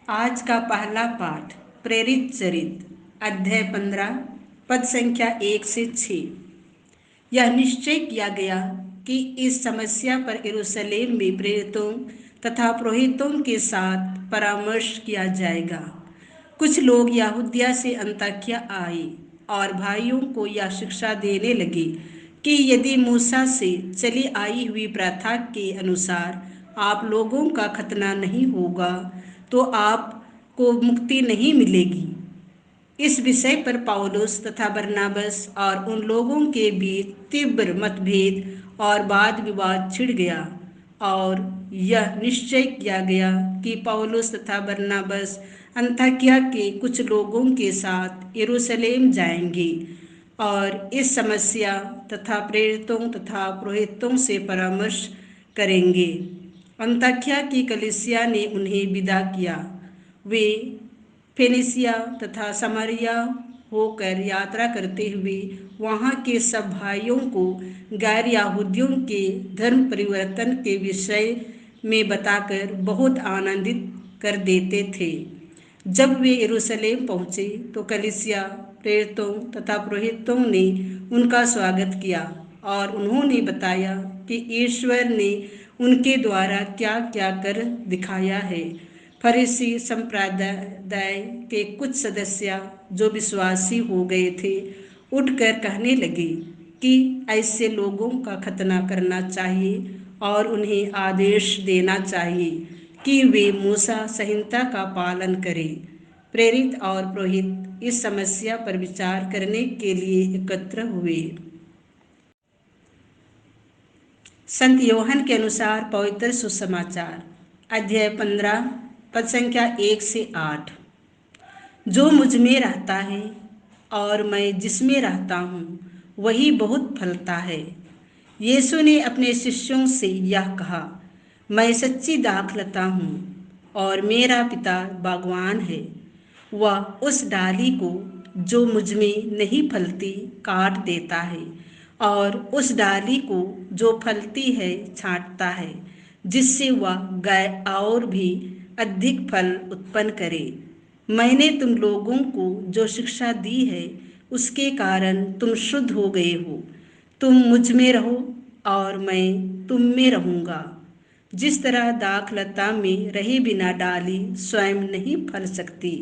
आज का पहला पाठ प्रेरित चरित अध्याय 15 पद संख्या 1 से 6। यह निश्चय किया गया कि इस समस्या पर यरूशलेम में प्रेरितों तथा पुरोहितों के साथ परामर्श किया जाएगा। कुछ लोग यहूदिया से अंताकिया आए और भाइयों को यह शिक्षा देने लगे कि यदि मूसा से चली आई हुई प्रथा के अनुसार आप लोगों का खतना नहीं होगा तो आपको मुक्ति नहीं मिलेगी। इस विषय पर पौलुस तथा बरनाबस और उन लोगों के बीच तीव्र मतभेद और वाद विवाद छिड़ गया और यह निश्चय किया गया कि पौलुस तथा बरनाबस अंताकिया के कुछ लोगों के साथ यरूशलेम जाएंगे और इस समस्या तथा प्रेरितों तथा पुरोहितों से परामर्श करेंगे। अंताकिया की कलीसिया ने उन्हें विदा किया। वे फेनिसिया तथा समारिया होकर यात्रा करते हुए वहाँ के सब भाइयों को गैर यहूदियों के धर्म परिवर्तन के विषय में बताकर बहुत आनंदित कर देते थे। जब वे यरूशलेम पहुँचे तो कलीसिया, प्रेरितों तथा पुरोहितों ने उनका स्वागत किया और उन्होंने बताया कि ईश्वर ने उनके द्वारा क्या क्या कर दिखाया है। फरीसी संप्रदाय के कुछ सदस्य जो विश्वासी हो गए थे उठकर कहने लगे कि ऐसे लोगों का खतना करना चाहिए और उन्हें आदेश देना चाहिए कि वे मूसा संहिता का पालन करें। प्रेरित और पुरोहित इस समस्या पर विचार करने के लिए एकत्र हुए। संत यूहन्ना के अनुसार पवित्र सुसमाचार अध्याय 15 पद संख्या 1 से 8। जो मुझ में रहता है और मैं जिसमें रहता हूँ वही बहुत फलता है। यीशु ने अपने शिष्यों से यह कहा, मैं सच्ची दाखलता हूँ और मेरा पिता बागवान है। वह उस डाली को जो मुझ में नहीं फलती काट देता है और उस डाली को जो फलती है छांटता है, जिससे वह गाय और भी अधिक फल उत्पन्न करे। मैंने तुम लोगों को जो शिक्षा दी है उसके कारण तुम शुद्ध हो गए हो। तुम मुझ में रहो और मैं तुम में रहूँगा। जिस तरह दाखलता में रहे बिना डाली स्वयं नहीं फल सकती,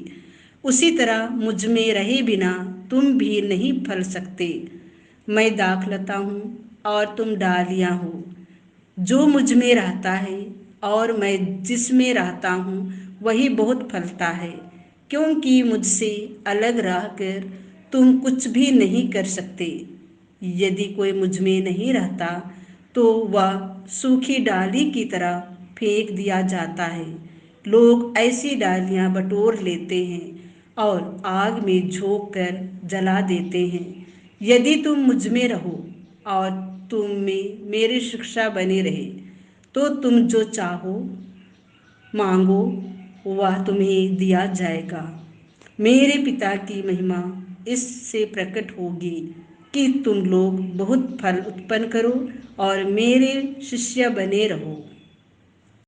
उसी तरह मुझ में रहे बिना तुम भी नहीं फल सकते। मैं दाखलता हूँ और तुम डालियाँ हो। जो मुझ में रहता है और मैं जिसमें रहता हूँ वही बहुत फलता है, क्योंकि मुझसे अलग रहकर तुम कुछ भी नहीं कर सकते। यदि कोई मुझ में नहीं रहता तो वह सूखी डाली की तरह फेंक दिया जाता है। लोग ऐसी डालियाँ बटोर लेते हैं और आग में झोंक कर जला देते हैं। यदि तुम मुझ में रहो और तुम में मेरी शिक्षा बनी रहे तो तुम जो चाहो मांगो वह तुम्हें दिया जाएगा। मेरे पिता की महिमा इससे प्रकट होगी कि तुम लोग बहुत फल उत्पन्न करो और मेरे शिष्य बने रहो।